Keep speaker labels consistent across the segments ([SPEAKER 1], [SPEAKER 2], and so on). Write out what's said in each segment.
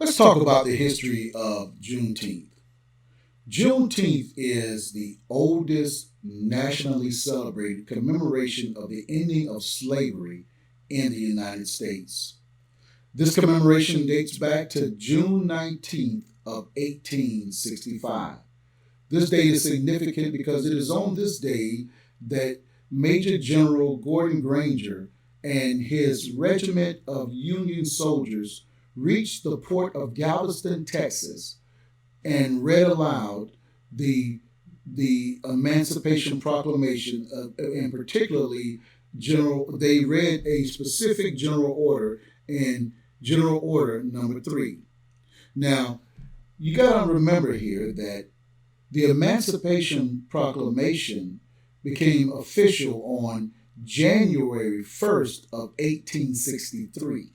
[SPEAKER 1] Let's talk about the history of Juneteenth. Juneteenth is the oldest nationally celebrated commemoration of the ending of slavery in the United States. This commemoration dates back to June 19th of 1865. This date is significant because it is on this day that Major General Gordon Granger and his regiment of Union soldiers reached the port of Galveston, Texas, and read aloud the Emancipation Proclamation, and particularly they read a specific general order in General Order Number 3. Now, you got to remember here that the Emancipation Proclamation became official on January 1st of 1863.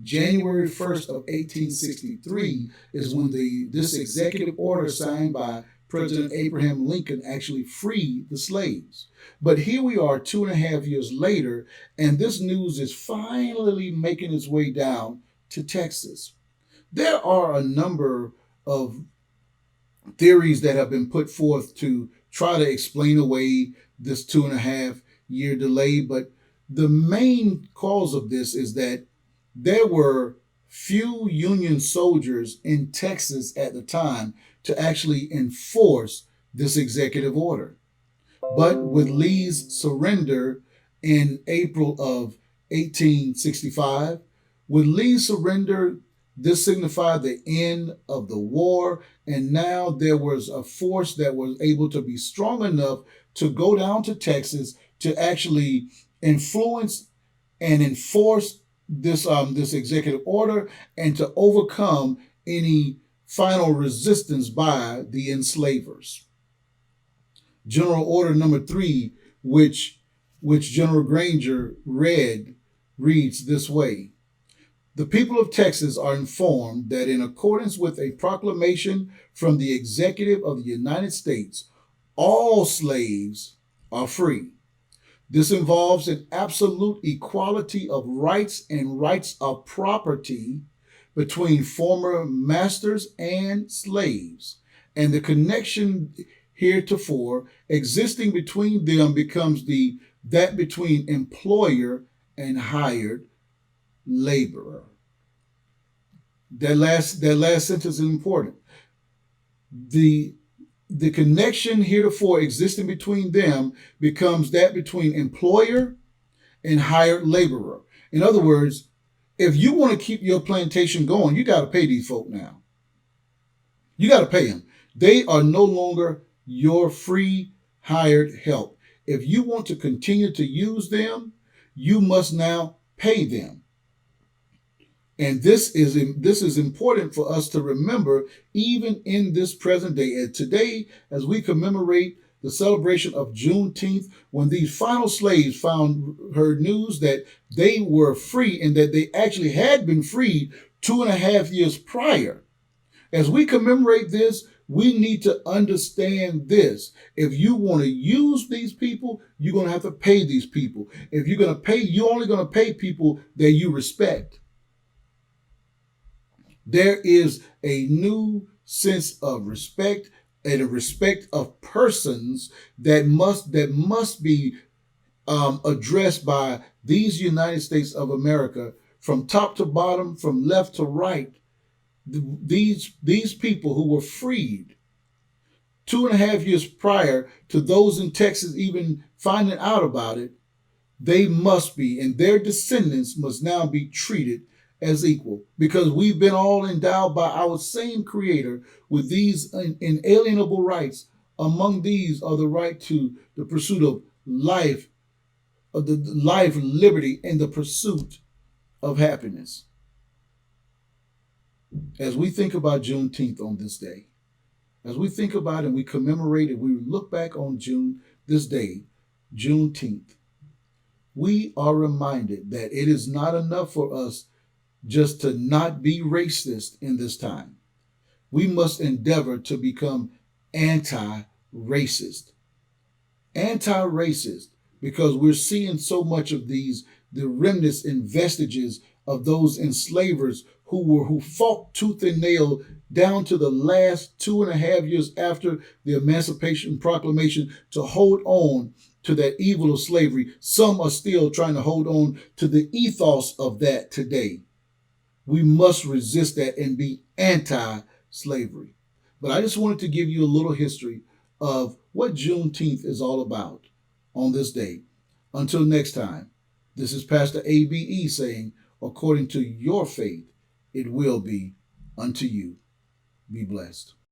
[SPEAKER 1] January 1st of 1863 is when this executive order signed by President Abraham Lincoln actually freed the slaves. But here we are 2.5 years later, and this news is finally making its way down to Texas. There are a number of theories that have been put forth to try to explain away this 2.5 year delay, but the main cause of this is that there were few Union soldiers in Texas at the time to actually enforce this executive order. But with Lee's surrender in April of 1865, with Lee's surrender, this signified the end of the war, and now there was a force that was able to be strong enough to go down to Texas to actually influence and enforce this executive order and to overcome any final resistance by the enslavers. General Order Number 3, which General Granger read, reads this way. The people of Texas are informed that in accordance with a proclamation from the Executive of the United States, all slaves are free. This involves an absolute equality of rights and rights of property between former masters and slaves, and the connection heretofore existing between them becomes that between employer and hired laborer. That last sentence is important. The connection heretofore existing between them becomes that between employer and hired laborer. In other words, if you want to keep your plantation going, you got to pay these folk now. You got to pay them. They are no longer your free hired help. If you want to continue to use them, you must now pay them. And this is important for us to remember even in this present day. And today, as we commemorate the celebration of Juneteenth, when these final slaves heard news that they were free and that they actually had been freed 2.5 years prior. As we commemorate this, we need to understand this. If you want to use these people, you're going to have to pay these people. If you're going to pay, you're only going to pay people that you respect. There is a new sense of respect and a respect of persons that must be addressed by these United States of America from top to bottom, from left to right. These people who were freed 2.5 years prior to those in Texas even finding out about it, they must be, and their descendants must now be treated as equal, because we've been all endowed by our same Creator with these inalienable rights. Among these are the right to the pursuit of life, liberty, and the pursuit of happiness. As we think about Juneteenth on this day, as we think about it and we commemorate and we look back on this day, Juneteenth, we are reminded that it is not enough for us just to not be racist in this time. We must endeavor to become anti-racist. Anti-racist, because we're seeing so much of these the remnants and vestiges of those enslavers who fought tooth and nail down to the last 2.5 years after the Emancipation Proclamation to hold on to that evil of slavery. Some are still trying to hold on to the ethos of that today. We must resist that and be anti-slavery. But I just wanted to give you a little history of what Juneteenth is all about on this day. Until next time, this is Pastor ABE saying, according to your faith, it will be unto you. Be blessed.